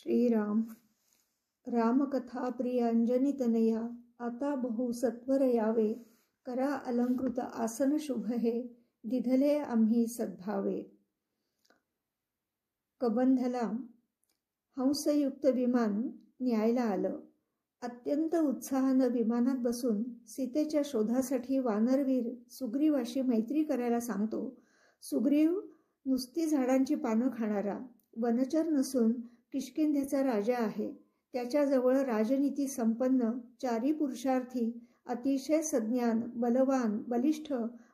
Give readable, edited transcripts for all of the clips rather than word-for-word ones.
श्रीराम रामकथा प्रिय अंजनी तनया आता बहु सत्वर यावे करा अलंकृत आसन शुभ हे दिधले आम्ही सद्भावे। कबंधला हंसयुक्त विमान न्यायला आलं। अत्यंत उत्साहानं विमानात बसून सीतेच्या शोधासाठी वानरवीर सुग्रीवाशी मैत्री करायला सांगतो। सुग्रीव नुसती झाडांची पानं खाणारा वनचर नसून किष्किंध्याचा राजा आहे। त्याच्याजवळ राजनीती संपन्न, चारी पुरुषार्थी, अतिशय सज्ञान, बलवान, बलिष्ठ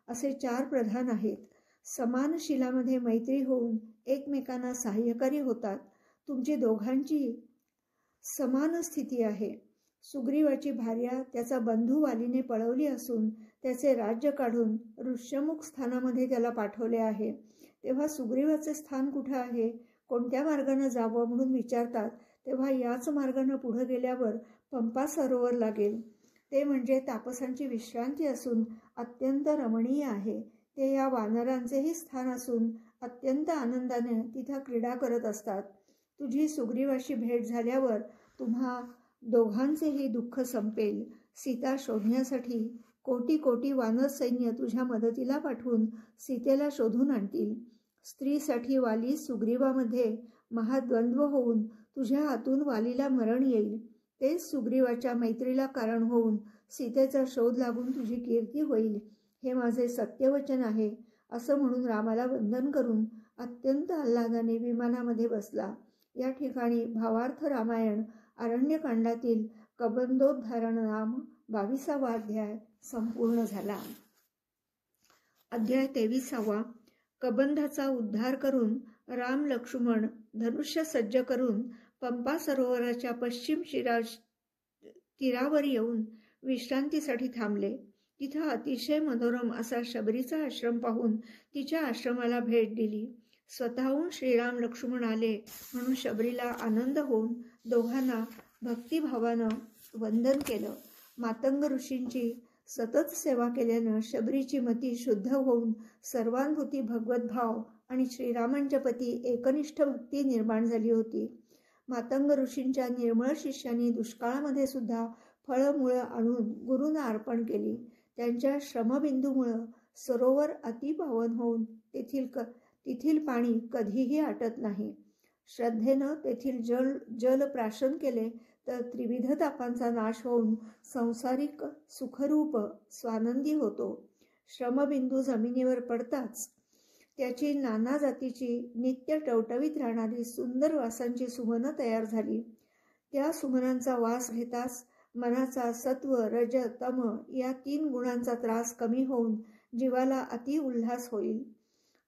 असे 4 प्रधान आहेत। समान शिलामध्ये मैत्री होऊन एकमेकांना सहाय्यकारी होतात। तुमची दोघांची समान स्थिती आहे। सुग्रीवाची भार्या त्याचा बंधू वालीने पळवली असून त्याचे राज्य काढून ऋष्यमुख स्थानामध्ये त्याला पाठवले आहे। तेव्हा सुग्रीवाचे स्थान कुठे आहे, कोणत्या मार्गाने जावं म्हणून विचारतात तेव्हा याच मार्गाने पुढे गेल्यावर पंपा सरोवर लागेल। ते म्हणजे तापसांची विश्रांती असून अत्यंत रमणीय आहे। ते या वानरांचेही स्थान असून अत्यंत आनंदाने तिथे क्रीडा करत असतात। तुझी सुग्रीवाशी भेट झाल्यावर तुम्हा दोघांचेही दुःख संपेल। सीता शोधण्यासाठी कोटी कोटी वानर सैन्य तुझ्या मदतीला पाठवून सीतेला शोधून आणतील। स्त्रीसाठी वाली सुग्रीवामध्ये महाद्वंद्व होऊन तुझ्या हातून वालीला मरण येईल। तेच सुग्रीवाच्या मैत्रीला कारण होऊन सीतेचा शोध लागून तुझी कीर्ती होईल। हे माझे सत्यवचन आहे असं म्हणून रामाला वंदन करून अत्यंत आल्हादाने विमानामध्ये बसला। या ठिकाणी भावार्थ रामायण अरण्यकांडातील कबंधोद्धारण नाम 22वा अध्याय संपूर्ण झाला। अध्याय 23वा कबंधाचा उद्धार करून राम लक्ष्मण धनुष्य सज्ज करून पंपा सरोवराच्या पश्चिम तीरावर येऊन विश्रांतीसाठी थांबले। तिथं अतिशय मनोरम असा शबरीचा आश्रम पाहून तिच्या आश्रमाला भेट दिली। स्वतःहून श्रीराम लक्ष्मण आले म्हणून शबरीला आनंद होऊन दोघांना भक्तिभावानं वंदन केलं। मातंग ऋषींची सतत सेवा केल्यानं शबरीची मती शुद्ध होऊन सर्वानुभूती, भगवद्भाव आणि श्रीरामांच्या प्रती एकनिष्ठ भक्ती निर्माण झाली होती। मातंग ऋषींच्या निर्मळ शिष्यांनी दुष्काळामध्ये सुद्धा फळमुळं आणून गुरूंना अर्पण केली। त्यांच्या श्रमबिंदूमुळं सरोवर अतिपावन होऊन तेथील पाणी कधीही आटत नाही। श्रद्धेनं तेथील जल प्राशन केले तर त्रिविध तापांचा नाश होऊन संसारिक सुखरूप स्वानंदी होतो। श्रमबिंदू जमिनीवर पडताच त्याची नाना जातीची नित्य टवटवीत राहणारी सुंदर वासांची सुमनं तयार झाली। त्या सुमनांचा वास घेताच मनाचा सत्व, रज, तम या 3 गुणांचा त्रास कमी होऊन जीवाला अति उल्हास होईल।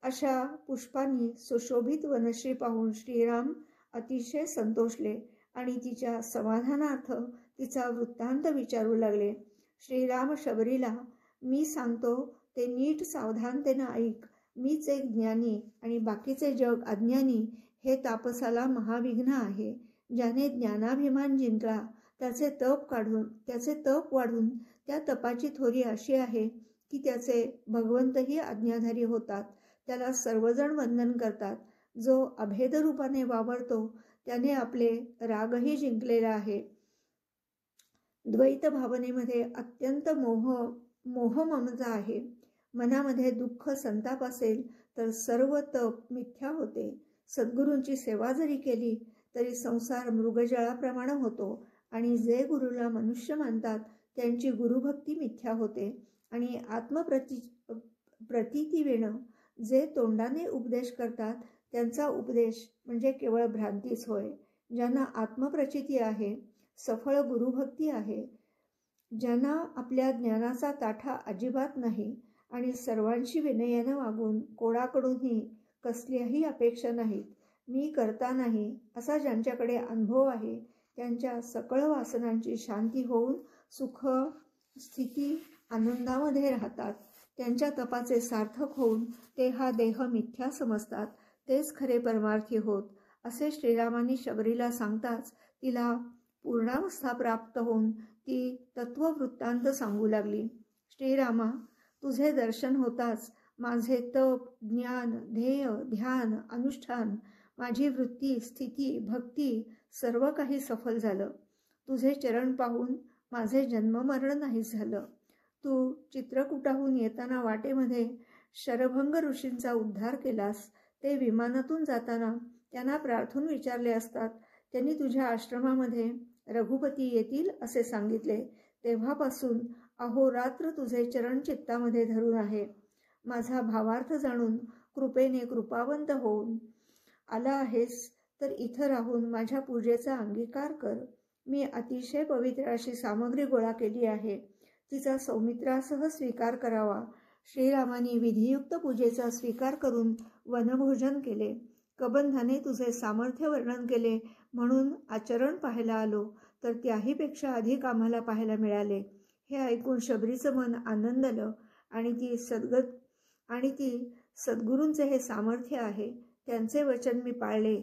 अशा पुष्पांनी सुशोभित वनश्री पाहून श्रीराम अतिशय संतोषले आणि तिच्या समाधानार्थ तिचा वृत्तांत विचारू लागले। श्रीराम शबरीला, मी सांगतो ते नीट सावधानतेनं ऐक। मीच एक ज्ञानी आणि बाकीचे जग अज्ञानी हे तापसाला महाविघ्न आहे। ज्याने ज्ञानाभिमान जिंकला त्याचे तप वाढून त्या तपाची थोरी अशी आहे की त्याचे भगवंतही आज्ञाधारी होतात। त्याला सर्वजण वंदन करतात। जो अभेद रूपाने वावरतो त्याने आपले रागही जिंकलेला आहे। द्वैत भावनेमध्ये अत्यंत मोहममता आहे। मनामध्ये दुःख, संताप असेल तर सर्व तप मिथ्या होते। सद्गुरूंची सेवा जरी केली तरी संसार मृगजळाप्रमाणे होतो आणि जे गुरुला मनुष्य मानतात त्यांची गुरुभक्ती मिथ्या होते। आणि प्रतितीवेनं जे तोंडाने उपदेश करतात त्यांचा उपदेश म्हणजे केवळ भ्रांतीच होय। ज्यांना आत्मप्रचिती आहे, सफळ गुरुभक्ती आहे, ज्यांना आपल्या ज्ञानाचा ताठा अजिबात नाही आणि सर्वांशी विनयानं वागून कोणाकडूनही कसल्याही अपेक्षा नाहीत, मी करता नाही असा ज्यांच्याकडे अनुभव आहे, त्यांच्या सकळ वासनांची शांती होऊन सुख स्थिती आनंदामध्ये राहतात। त्यांच्या तपाचे सार्थक होऊन ते हा देह मिथ्या समजतात, तेच खरे परमार्थी होत। असे श्रीरामांनी शबरीला सांगताच तिला पूर्णावस्था प्राप्त होऊन ती तत्ववृत्तांत सांगू लागली। श्रीरामा, तुझे दर्शन होताच माझे तप, ज्ञान, ध्येय, ध्यान, अनुष्ठान माझी वृत्ती, स्थिती, भक्ती सर्व काही सफल झालं. तुझे चरण पाहून माझे जन्ममरण नाही झालं. तू चित्रकूटाहून येताना वाटेमध्ये शरभंग ऋषींचा उद्धार केलास. ते विमानातून जाताना त्यांना प्रार्थून विचारले असतात त्यांनी तुझ्या आश्रमामध्ये रघुपती येतील असे सांगितले. तेव्हापासून अहोरात्र तुझे चरण चित्तामध्ये धरून आहे. माझा भावार्थ जाणून कृपेने कृपावंत होऊन आला आहेस तर इथं राहून माझ्या पूजेचा अंगीकार कर. मी अतिशय पवित्र अशी सामग्री गोळा केली आहे. तिचा सौमित्रासह स्वीकार करावा. श्रीरामाने विधियुक्त पूजेचा स्वीकार करून वनभोजन केले. कबंधाने तुझे सामर्थ्य वर्णन केले म्हणून आचरण पाहायला आलो, तर त्याहीपेक्षा अधिक आम्हाला पाहायला मिळाले. हे ऐकून शबरीचं मन आनंदलं आणि ती सद्गुरूंचे हे सामर्थ्य आहे. त्यांचे वचन मी पाळले.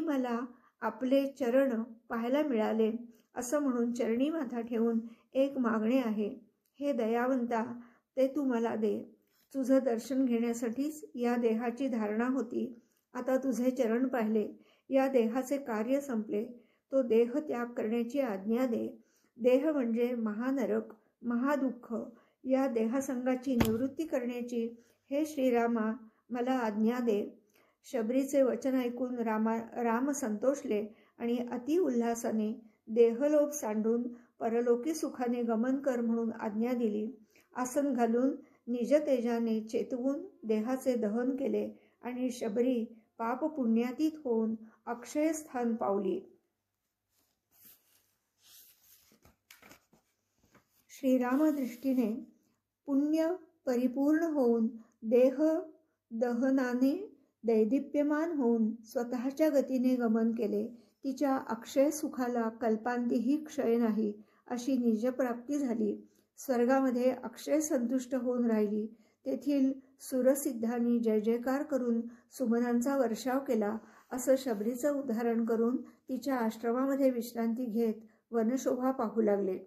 मला आपले चरण पाहायला मिळाले असं म्हणून चरणी माथा ठेवून एक मागणे आहे. हे दयावंता, ते तू मला दे. तुझं दर्शन घेण्यासाठीच या देहाची धारणा होती. आता तुझे चरण पाहिले. या देहाचे कार्य संपले. तो देह त्याग करण्याची आज्ञा दे. देह म्हणजे महानरक, महादुःख. या देहसंगाची निवृत्ती करण्याची हे श्रीरामा मला आज्ञा दे. शबरीचे वचन ऐकून राम संतोषले आणि अति उल्हासाने देहलोभ सांडून परलोकी सुखाने गमन कर म्हणून आज्ञा दिली. आसन घालून निज तेजाने चेतवून देहाचे दहन केले आणि शबरी पाप पुण्यातीत होऊन अक्षय स्थान पावली. श्रीराम दृष्टीने पुण्य परिपूर्ण होऊन देह दहनाने दैदिप्यमान होऊन स्वतःच्या गतीने गमन केले. तिच्या अक्षय सुखाला कल्पांतीही क्षय नाही अशी निजप्राप्ती झाली. स्वर्गामध्ये अक्षय संतुष्ट होऊन राहिली. तेथील सुरसिद्धांनी जय जयकार करून सुमनांचा वर्षाव केला. असं शबरीचं उदाहरण करून तिच्या आश्रमामध्ये विश्रांती घेत वनशोभा पाहू लागले.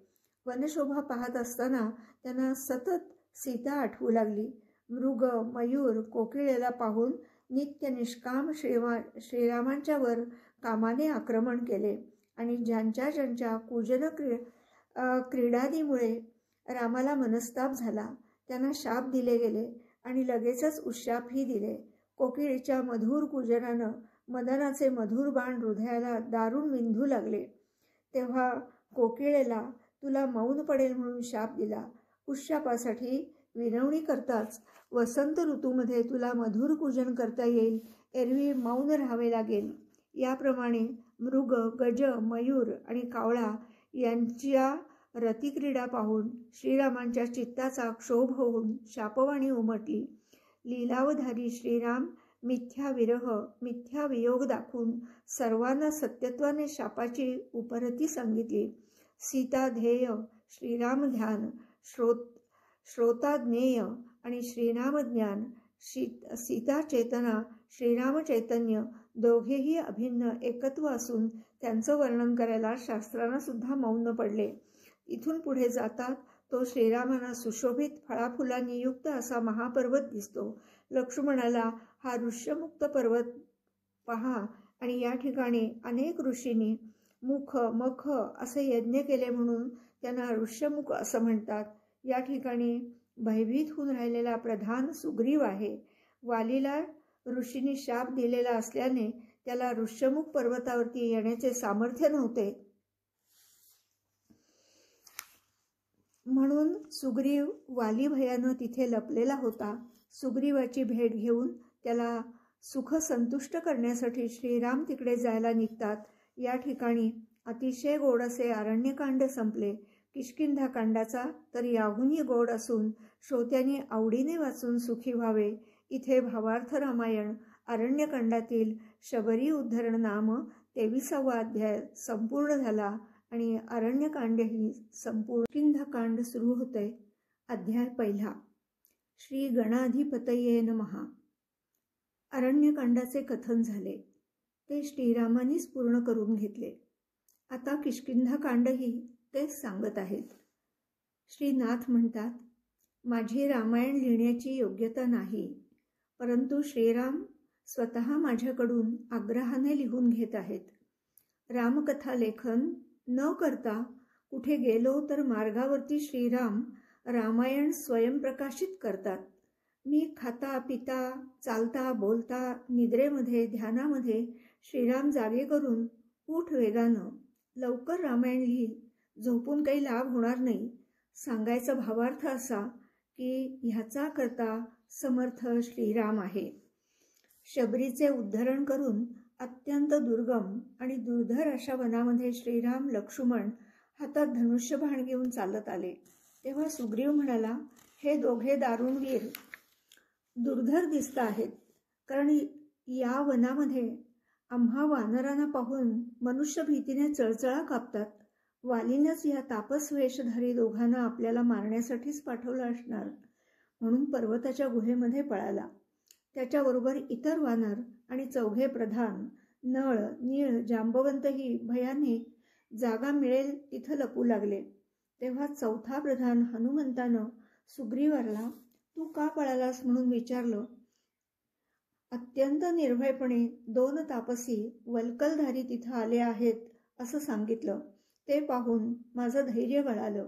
वनशोभा पाहत असताना त्यांना सतत सीता आठवू लागली. मृग, मयूर, कोकिळेला पाहून नित्य निष्काम श्रीरामांच्या वर कामाने आक्रमण केले आणि ज्यांच्या पूजन क्रीडादीमुळे रामाला मनस्ताप झाला त्यांना शाप दिले गेले आणि लगेचच उशापही दिले. कोकिळेच्या मधुर पूजनानं मदनाचे मधुर बाण हृदयाला दारुण विंधू लागले. तेव्हा कोकिळेला तुला मौन पडेल म्हणून शाप दिला. उशापासाठी विनवणी करताच वसंत ऋतूमध्ये तुला मधुर पूजन करता येईल, एरवी मौन राहावे लागेल. याप्रमाणे मृग, गज, मयूर आणि कावळा यांच्या रतिक्रीडा पाहून श्रीरामांच्या चित्ताचा क्षोभ होऊन शापवाणी उमटली. लीलावधारी श्रीराम मिथ्या विरह, मिथ्या वियोग दाखवून सर्वांना सत्यत्वाने शापाची उपरती सांगितली. सीता ध्येय, श्रीराम ध्यान, श्रोता ज्ञेय आणि श्रीराम ज्ञान, सीता चेतना, श्रीराम चैतन्य दोघेही अभिन्न एकत्व असून त्यांचं वर्णन करायला शास्त्रांना सुद्धा मौन पडले. इथून पुढे जातात तो श्रीरामांना सुशोभित फळाफुलांनी युक्त असा महापर्वत दिसतो. लक्ष्मणाला हा ऋष्यमुक्त पर्वत पहा आणि या ठिकाणी अनेक ऋषींनी मुख मख असे यज्ञ केले म्हणून त्यांना ऋष्यमुख असं म्हणतात. या ठिकाणी भयभीत होऊन राहिलेला प्रधान सुग्रीव आहे. वालीला ऋषींनी शाप दिलेला असल्याने त्याला ऋष्यमुख पर्वतावरती येण्याचे सामर्थ्य नव्हते, म्हणून सुग्रीव वाली भयानं तिथे लपलेला होता. सुग्रीवाची भेट घेऊन त्याला सुख संतुष्ट करण्यासाठी श्रीराम तिकडे जायला निघतात. या ठिकाणी अतिशय गोड असे अरण्यकांड संपले. किष्किंधाकांडाचा तर याहूनही गोड असून श्रोत्यांनी आवडीने वाचून सुखी व्हावे. इथे भावार्थ रामायण अरण्यकांडातील शबरी उद्धरण नाम 23वा अध्याय संपूर्ण झाला आणि अरण्यकांडही संपूर्ण. किष्किंधाकांड सुरू होते. अध्याय पहिला. श्री गणाधिपतये नमः. अरण्यकांडाचे कथन झाले. ते श्रीरामांनीच पूर्ण करून घेतले. आता किष्किंधाकांडही तेच सांगत आहेत. श्रीनाथ म्हणतात, माझी रामायण लिहिण्याची योग्यता नाही, परंतु श्रीराम स्वतः माझ्याकडून आग्रहाने लिहून घेत आहेत. रामकथा लेखन न करता कुठे गेलो तर मार्गावरती श्रीराम रामायण स्वयंप्रकाशित करतात. मी खाता पिता चालता बोलता निद्रेमध्ये ध्यानामध्ये श्रीराम जागे करून उठ वेगानं, लवकर रामायण लिही, झोपून काही लाभ होणार नाही. सांगायचा भावार्थ असा की ह्याचा करता समर्थ श्रीराम आहे. शबरीचे उद्धरण करून अत्यंत दुर्गम आणि दुर्धर अशा वनामध्ये श्रीराम लक्ष्मण हातात धनुष्यबाण घेऊन चालत आले. तेव्हा सुग्रीव म्हणाला, हे दोघे दारुणवीर दुर्धर दिसत आहेत, कारण या वनामध्ये आम्हा वानरांना पाहून मनुष्य भीतीने चळचळा कापतात. वालीनच या तापस वेशधारी दोघांना आपल्याला मारण्यासाठीच पाठवलं असणार, म्हणून पर्वताच्या गुहेमध्ये पळाला. त्याच्याबरोबर इतर वानर आणि चौघे प्रधान नळ नीळ जांबवंतही भयाने जागा मिळेल तिथं लपू लागले. तेव्हा चौथा प्रधान हनुमंतानं सुग्रीवाला तू का पळालास म्हणून विचारलं. अत्यंत निर्भयपणे 2 तापसी वल्कलधारी तिथं आले आहेत असं सांगितलं. ते पाहून माझं धैर्य बळालं.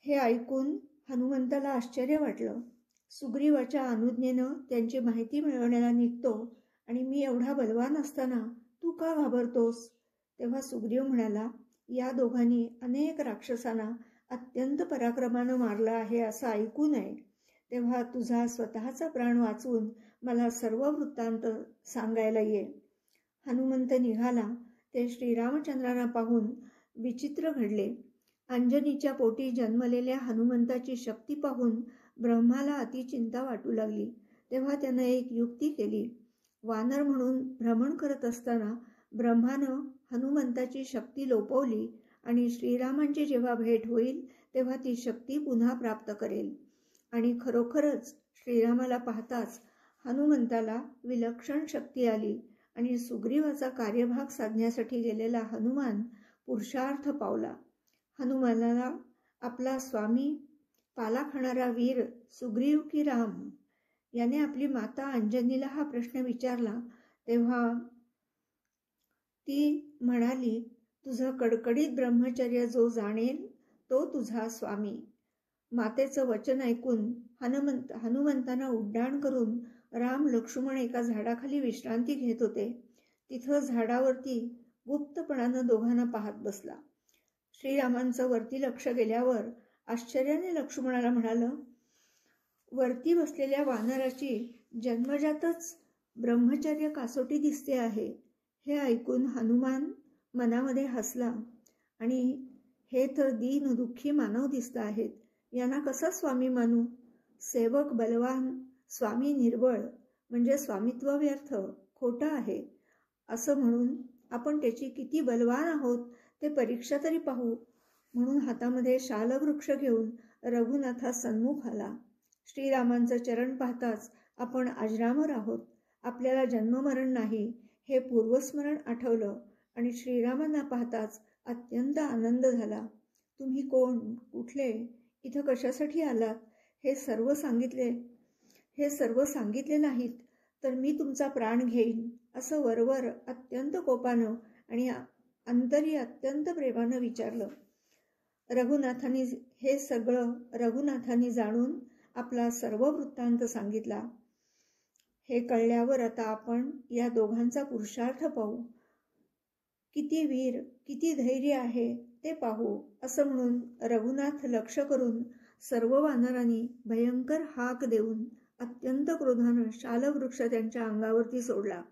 हे ऐकून हनुमंताला आश्चर्य वाटलं. सुग्रीवाच्या अनुज्ञेनं त्यांची माहिती मिळवण्याला निघतो आणि मी एवढा बलवान असताना तू का घाबरतोस. तेव्हा सुग्रीव म्हणाला, या दोघांनी अनेक राक्षसांना अत्यंत पराक्रमानं मारलं आहे असं ऐकू नये. तेव्हा तुझा स्वतःचा प्राण वाचवून मला सर्व वृत्तांत सांगायला ये. हनुमंत निघाला ते श्रीरामचंद्रांना पाहून विचित्र घडले. अंजनीच्या पोटी जन्मलेल्या हनुमंताची शक्ती पाहून ब्रह्माला अति चिंता वाटू लागली. तेव्हा त्यानं एक युक्ती केली. वानर म्हणून भ्रमण करत असताना ब्रह्मानं हनुमंताची शक्ती लोपवली आणि श्रीरामांची जेव्हा भेट होईल तेव्हा ती शक्ती पुन्हा प्राप्त करेल. आणि खरोखरच श्रीरामाला पाहताच हनुमंताला विलक्षण शक्ती आली आणि सुग्रीवाचा कार्यभाग साधण्यासाठी गेलेला हनुमान पुरुषार्थ पावला. हनुमानाला आपला स्वामी पाला खाणारा वीर सुग्रीव की राम याने आपली माता अंजनीला हा प्रश्न विचारला. तेव्हा ती म्हणाली, तुझं कडकडीत ब्रह्मचर्य जो जाणेल तो तुझा स्वामी. मातेचं वचन ऐकून हनुमंतांना उड्डाण करून राम लक्ष्मण एका झाडाखाली विश्रांती घेत होते. तिथं झाडावरती गुप्तपणानं दोघांना पाहत बसला. श्रीरामांचं वरती लक्ष गेल्यावर आश्चर्याने लक्ष्मणाला म्हणालं, वरती बसलेल्या वानराची जन्मजातच ब्रह्मचर्य कासोटी दिसते आहे. हे ऐकून हनुमान मनामध्ये हसला आणि हे तर दीन दुःखी मानव दिसत आहेत, यांना कसा स्वामी मानू. सेवक बलवान, स्वामी निर्बळ, म्हणजे स्वामित्व व्यर्थ, खोटं आहे. असं म्हणून आपण त्याची किती बलवान आहोत ते परीक्षा तरी पाहू. म्हणून हातामध्ये शालवृक्ष घेऊन रघुनाथा सन्मुख आला. श्रीरामांचं चरण पाहताच आपण अजरामर आहोत, आपल्याला जन्ममरण नाही हे पूर्वस्मरण आठवलं आणि श्रीरामांना पाहताच अत्यंत आनंद झाला. तुम्ही कोण, कुठले, इथं कशासाठी आलात हे सर्व सांगितले नाहीत तर मी तुमचा प्राण घेईन असं वरवर अत्यंत कोपानं आणि अंतरी अत्यंत प्रेमानं विचारलं. हे सगळं रघुनाथांनी जाणून आपला सर्व वृत्तांत सांगितला. हे कळल्यावर आता आपण या दोघांचा पुरुषार्थ पाहू. किती वीर, किती धैर्य आहे ते पाहू. असं म्हणून रघुनाथ लक्ष करून सर्व वानरांनी भयंकर हाक देऊन अत्यंत क्रोधानं शालवृक्ष त्यांच्या अंगावरती सोडला.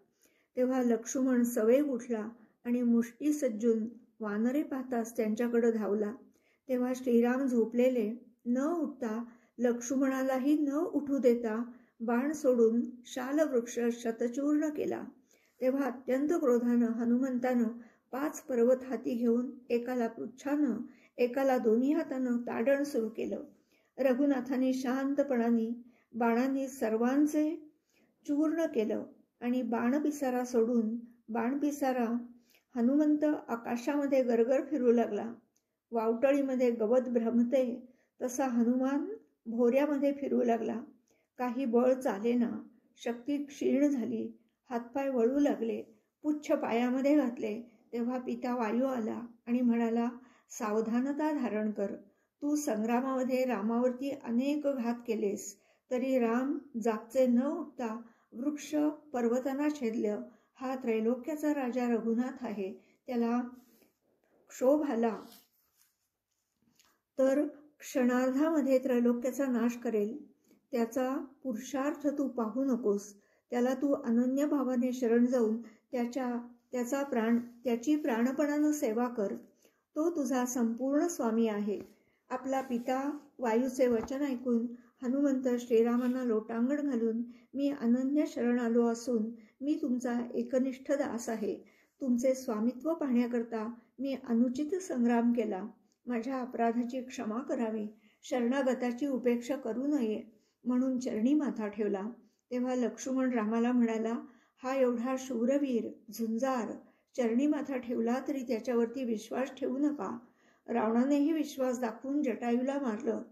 तेव्हा लक्ष्मण सवेग उठला आणि मुष्टी सज्जून वानरे पाहताच त्यांच्याकडे धावला. तेव्हा श्रीराम झोपलेले न उठता लक्ष्मणालाही न उठू देता बाण सोडून शालवृक्ष शतचूर्ण केला. तेव्हा अत्यंत क्रोधानं हनुमंतानं 5 पर्वत हाती घेऊन एकाला पुच्छानं एकाला दोन्ही हातानं ताडण सुरू केलं. रघुनाथांनी शांतपणाने बाणांनी सर्वांचे चूर्ण केलं आणि बाणपिसारा सोडून बाणपिसारा हनुमंत आकाशामध्ये गरगर फिरू लागला. वावटळीमध्ये गवत भ्रमते तसा हनुमान भोऱ्यामध्ये फिरू लागला. काही बळ चालेना. शक्ती क्षीण झाली. हातपाय वळू लागले. पुच्छ पायामध्ये घातले. तेव्हा पिता वायू आला आणि म्हणाला, सावधानता धारण कर. तू संग्रामामध्ये रामावरती अनेक घात केलेस, तरी राम जागचे न उठता वृक्ष पर्वतांना छेदलं. हा त्रैलोक्याचा राजा रघुनाथ आहे. त्याला क्षोभ आला तर क्षणार्धामध्ये त्रैलोक्याचा नाश करेल. त्याचा पुरुषार्थ तू पाहू नकोस. त्याला तू अनन्य भावाने शरण जाऊन त्याची प्राणपणानं सेवा कर. तो तुझा संपूर्ण स्वामी आहे. आपला पिता वायूचे वचन ऐकून हनुमंत श्रीरामांना लोटांगण घालून, मी अनन्य शरण आलो असून मी तुमचा एकनिष्ठ दास आहे. तुमचे स्वामित्व पाहण्याकरता मी अनुचित संग्राम केला. माझ्या अपराधाची क्षमा करावी. शरणागताची उपेक्षा करू नये म्हणून चरणी माथा ठेवला. तेव्हा लक्ष्मण रामाला म्हणाला, हा एवढा शूरवीर झुंजार चरणी माथा ठेवला तरी त्याच्यावरती विश्वास ठेवू नका. रावणानेही विश्वास दाखवून जटायूला मारलं.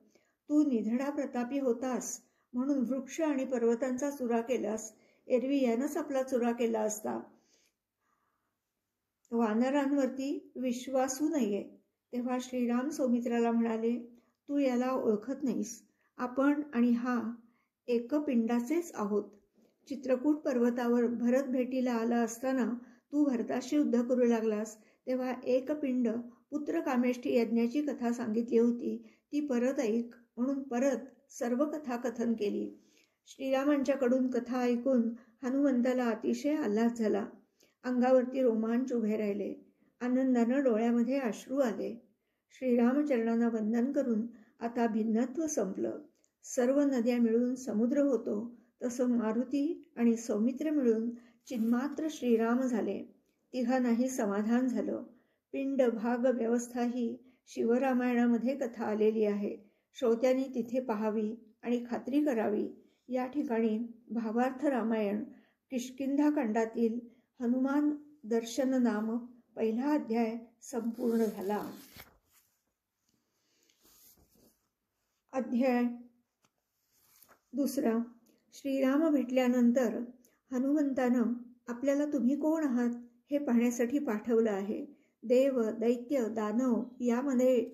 तू निधडा प्रतापी होतास म्हणून वृक्ष आणि पर्वतांचा चुरा केलास. एरवी यानंच आपला चुरा केला असता. वानरांवरती विश्वासू नये. तेव्हा श्रीराम सौमित्राला म्हणाले, तू याला ओळखत नाहीस. आपण आणि हा एकपिंडाचेच आहोत. चित्रकूट पर्वतावर भरत भेटीला आला असताना तू भरताशी युद्ध करू लागलास. तेव्हा एकपिंड पुत्र कामेष्ठी यज्ञाची कथा सांगितली होती. ती परत ऐक म्हणून परत सर्व कथा कथन केली. श्रीरामांच्याकडून कथा ऐकून हनुमंताला अतिशय आल्हाद झाला. अंगावरती रोमांच उभे राहिले. आनंदानं डोळ्यामध्ये अश्रू आले. श्रीरामचरणांना वंदन करून आता भिन्नत्व संपलं. सर्व नद्या मिळून समुद्र होतो तसं मारुती आणि सौमित्र मिळून चिन्मात्र श्रीराम झाले. तिघांनाही समाधान झालं. पिंड भाग व्यवस्था ही शिवरामायणामध्ये कथा आलेली आहे. श्रोत्यांनी तिथे पाहावी आणि खात्री करावी. या ठिकाणी भावार्थ रामायण किष्किंधाकांडातील हनुमान दर्शन नाम पहिला अध्याय संपूर्ण झाला. अध्याय दुसरा. श्रीराम भेटल्यानंतर हनुमंतानं आपल्याला तुम्ही कोण आहात हे पाहण्यासाठी पाठवलं आहे. देव, दैत्य, दानव यामध्ये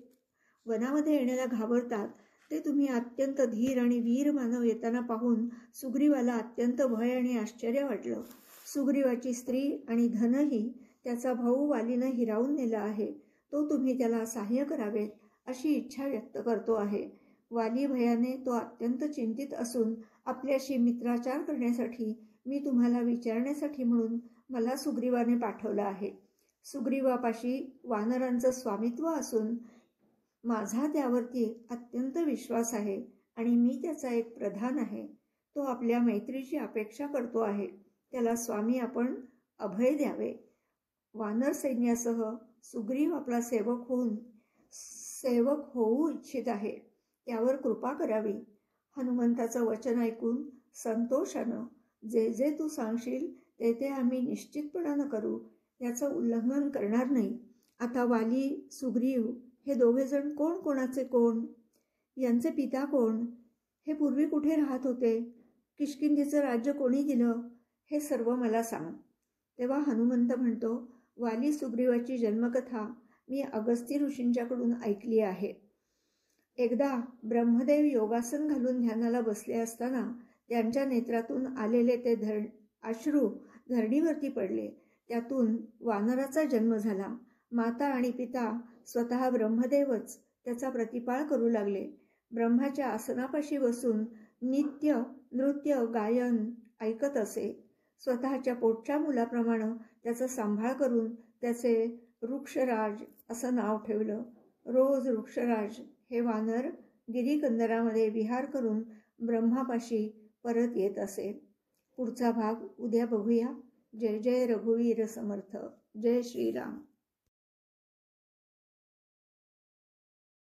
वनामध्ये येण्याला घाबरतात. ते तुम्ही अत्यंत धीर आणि वीर मानव येताना पाहून सुग्रीवाला अत्यंत भय आणि आश्चर्य वाटलं. सुग्रीवाची स्त्री आणि धनही त्याचा भाऊ वालीनं हिरावून नेला आहे. तो तुम्ही त्याला सहाय्य करावेत अशी इच्छा व्यक्त करतो आहे. वाली भयाने तो अत्यंत चिंतित असून आपल्याशी मित्राचार करण्यासाठी मी तुम्हाला विचारण्यासाठी म्हणून मला सुग्रीवाने पाठवलं आहे. सुग्रीवापाशी वानरांचं स्वामित्व असून माझा त्यावरती अत्यंत विश्वास आहे आणि मी त्याचा एक प्रधान आहे. तो आपल्या मैत्रीची अपेक्षा करतो आहे. त्याला स्वामी आपण अभय द्यावे. वानर सैन्यासह सुग्रीव आपला सेवक होऊ इच्छित आहे. त्यावर कृपा करावी. हनुमंताचं वचन ऐकून संतोषानं जे जे तू सांगशील ते ते आम्ही निश्चितपणानं करू. त्याचं उल्लंघन करणार नाही. आता वाली, सुग्रीव हे दोघेजण कोण कोणाचे कोण? यांचे पिता कोण? हे पूर्वी कुठे राहत होते? किष्किंधेचं राज्य कोणी दिलं? हे सर्व मला सांग. तेव्हा हनुमंत म्हणतो, वाली सुग्रीवाची जन्मकथा मी अगस्ती ऋषींच्याकडून ऐकली आहे. एकदा ब्रह्मदेव योगासन घालून ध्यानाला बसले असताना त्यांच्या नेत्रातून आलेले ते अश्रू धरणीवरती पडले. त्यातून वानराचा जन्म झाला. माता आणि पिता स्वतः ब्रह्मदेवच त्याचा प्रतिपाळ करू लागले. ब्रह्माच्या आसनापाशी बसून नित्य नृत्य गायन ऐकत असे. स्वतःच्या पोटच्या मुलाप्रमाणे त्याचा सांभाळ करून त्याचे वृक्षराज असं नाव ठेवलं. रोज वृक्षराज हे वानर गिरीकंदरामध्ये विहार करून ब्रह्मापाशी परत येत असे. पुढचा भाग उद्या बघूया. जय जय रघुवीर समर्थ. जय श्रीराम.